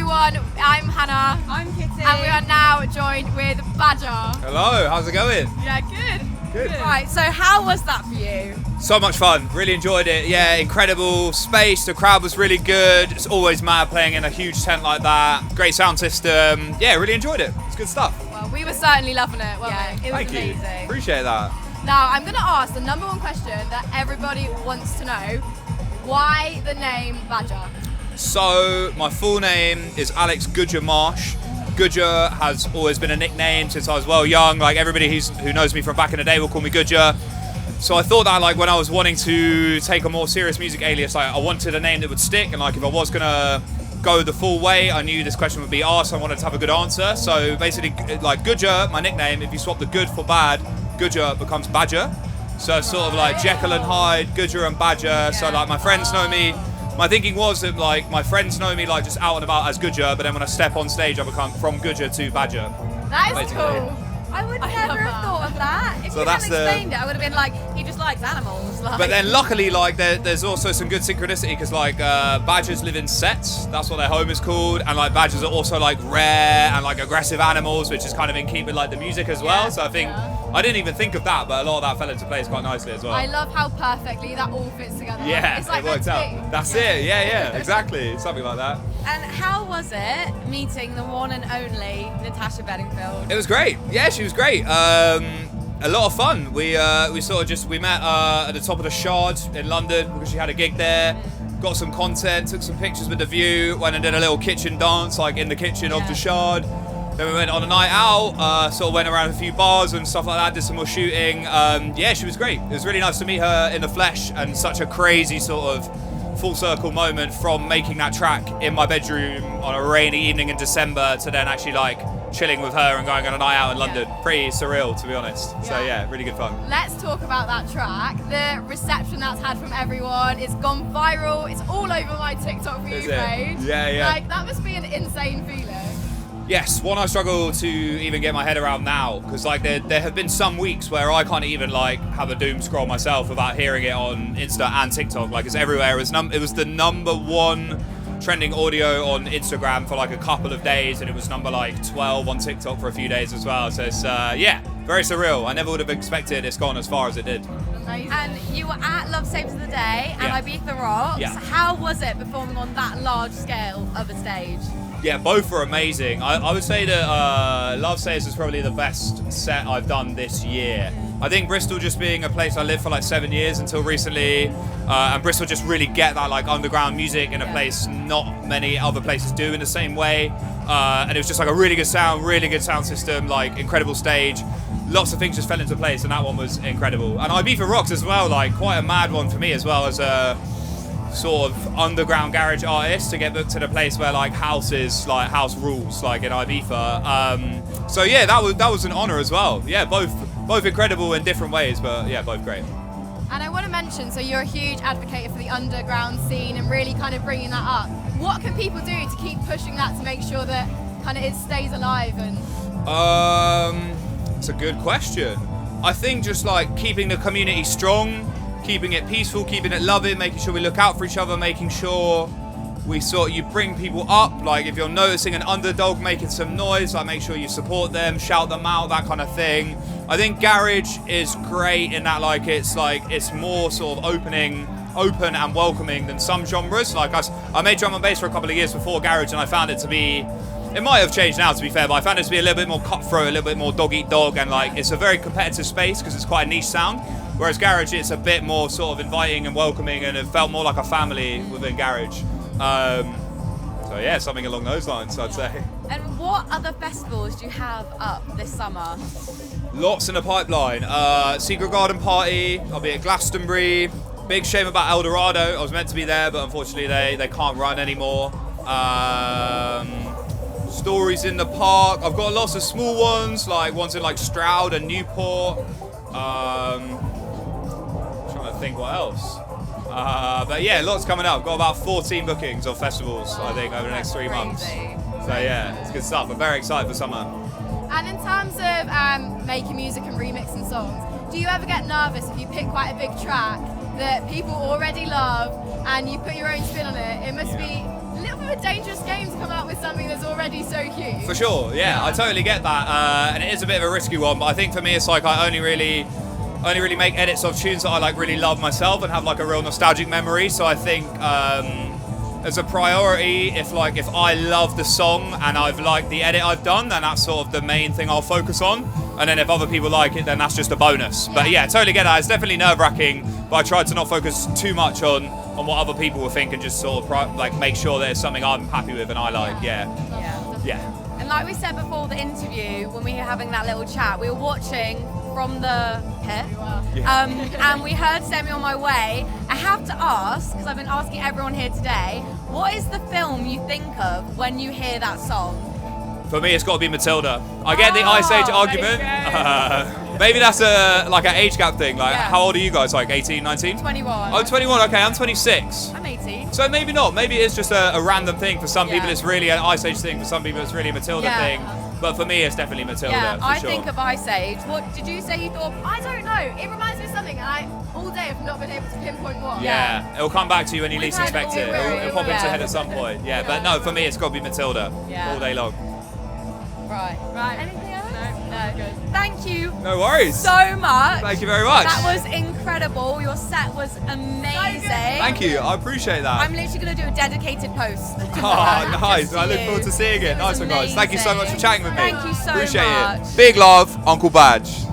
everyone, I'm Hannah. I'm Kitty. And we are now joined with Badger. Hello, how's it going? Yeah, good. Good. Right, so how was that for you? So much fun, really enjoyed it. Yeah, incredible space, the crowd was really good. It's always mad playing in a huge tent like that. Great sound system. Yeah, really enjoyed it. It's good stuff. Well, we were certainly loving it, weren't we? It was Thank you. amazing. Appreciate that. Now, I'm going to ask the number one question that everybody wants to know. Why the name Badger? So, my full name is Alex Goodger Marsh. Goodger has always been a nickname since I was well young. Like everybody who knows me from back in the day will call me Goodger. So I thought that like when I was wanting to take a more serious music alias, like I wanted a name that would stick, and like if I was gonna go the full way, I knew this question would be asked. I wanted to have a good answer. So basically, like Goodger, my nickname, if you swap the good for bad, Goodger becomes Badger. So it's sort of like Jekyll and Hyde, Goodger and Badger. So like my friends know me. My thinking was that like my friends know me like just out and about as Goodger, but then when I step on stage, I become from Goodger to Badger. That is basically. cool. I would I never love have that. thought of that. If So you that's hadn't the- explained it, I would have been like, he just likes animals. Like. But then luckily, like there's also some good synchronicity because like badgers live in sets. That's what their home is called, and like badgers are also like rare and like aggressive animals, which is kind of in keeping like the music as well. So I think I didn't even think of that, but a lot of that fell into place quite nicely as well. I love how perfectly that all fits together. Yeah, it's like it worked meant to be. out. That's it. Yeah, exactly. Something like that. And how was it meeting the one and only Natasha Bedingfield? It was great. Yeah, she was great. A lot of fun. We met at the top of the Shard in London because she had a gig there. Got some content, took some pictures with the view, went and did a little kitchen dance like in the kitchen of the Shard. Then we went on a night out, sort of went around a few bars and stuff like that, did some more shooting. Yeah, she was great. It was really nice to meet her in the flesh, and such a crazy sort of full circle moment from making that track in my bedroom on a rainy evening in December to then actually like chilling with her and going on a night out in London. Pretty surreal, to be honest. So yeah, really good fun. Let's talk about that track. The reception that's had from everyone, it's gone viral. It's all over my TikTok for Is you it? page. Yeah. Like that must be an insane feeling. Yes, one I struggle to even get my head around now, because like there have been some weeks where I can't even like have a doom scroll myself without hearing it on Insta and TikTok. Like it's everywhere. It was the number one trending audio on Instagram for like a couple of days, and it was number like 12 on TikTok for a few days as well. So it's yeah, very surreal. I never would have expected it's gone as far as it did. Amazing. And you were at Love Saves the Day and Yeah. Ibiza Rocks. Yeah. How was it performing on that large scale of a stage? Yeah, both were amazing. I would say that Love Saves is probably the best set I've done this year. I think Bristol just being a place I lived for like 7 years until recently, and Bristol just really get that like underground music in a place not many other places do in the same way. And it was just like a really good sound system, like incredible stage. Lots of things just fell into place, and that one was incredible. And Ibiza Rocks as well, like quite a mad one for me as well as a sort of underground garage artist to get booked to the place where like house rules, like in Ibiza. So yeah, that was an honour as well. Yeah, both incredible in different ways, but yeah, both great. And I want to mention, so you're a huge advocate for the underground scene and really kind of bringing that up. What can people do to keep pushing that to make sure that kind of it stays alive? And It's a good question. I think just like keeping the community strong, keeping it peaceful, keeping it loving, making sure we look out for each other, making sure you bring people up. Like if you're noticing an underdog making some noise, like make sure you support them, shout them out, that kind of thing. I think garage is great in that it's more sort of open and welcoming than some genres. Like I made drum and bass for a couple of years before garage, and I found it to be, it might have changed now to be fair, but I found it to be a little bit more cutthroat, a little bit more dog eat dog, and like it's a very competitive space because it's quite a niche sound. Whereas garage, it's a bit more sort of inviting and welcoming, and it felt more like a family within garage. So yeah, something along those lines, I'd say. And what other festivals do you have up this summer? Lots in the pipeline. Secret Garden Party, I'll be at Glastonbury. Big shame about El Dorado. I was meant to be there, but unfortunately they can't run anymore. Stories in the Park. I've got lots of small ones, like ones in like Stroud and Newport. Trying to think what else. But yeah, lots coming up. Got about 14 bookings of festivals, I think, over the next 3 months. So yeah, it's good stuff. I'm very excited for summer. And in terms of making music and remixing songs, do you ever get nervous if you pick quite a big track that people already love and you put your own spin on it? It must be A little bit of a dangerous game to come out with something that's already so huge. For sure, yeah, I totally get that, and it is a bit of a risky one, but I think for me it's like I only really make edits of tunes that I like really love myself and have like a real nostalgic memory. So I think as a priority, if I love the song and I've liked the edit I've done, then that's sort of the main thing I'll focus on. And then if other people like it, then that's just a bonus. But yeah, totally get that. It's definitely nerve-wracking, but I tried to not focus too much on what other people will think and just sort of like make sure that it's something I'm happy with and I like. Yeah. And like we said before the interview, when we were having that little chat, we were watching from the pit, and we heard Send Me On My Way. I have to ask, because I've been asking everyone here today, what is the film you think of when you hear that song? For me, it's got to be Matilda. I get the Ice Age argument. Maybe that's like an age gap thing. Like, how old are you guys? Like 18, 19? 21. Oh, 21. Okay, I'm 26. I'm 18. So maybe not. Maybe it's just a random thing. For some people, it's really an Ice Age thing. For some people, it's really a Matilda thing. But for me, it's definitely Matilda. Yeah, I sure. think of Ice Age. What did you say you thought? I don't know. It reminds me of something, and I all day have not been able to pinpoint what. Yeah, it'll come back to you when you least had expect it. all It'll pop into your head at some point. Yeah, but no, for me, it's got to be Matilda all day long. Right. Anything else? No. Good. Thank you. No worries. So much. Thank you very much. That was incredible. Your set was amazing. Thank you. I appreciate that. I'm literally going to do a dedicated post. Oh, nice. I look you. forward to seeing it. Nice one, guys. Thank you so much for chatting with me. Thank you so Appreciate much. it. Big love, Uncle Badge.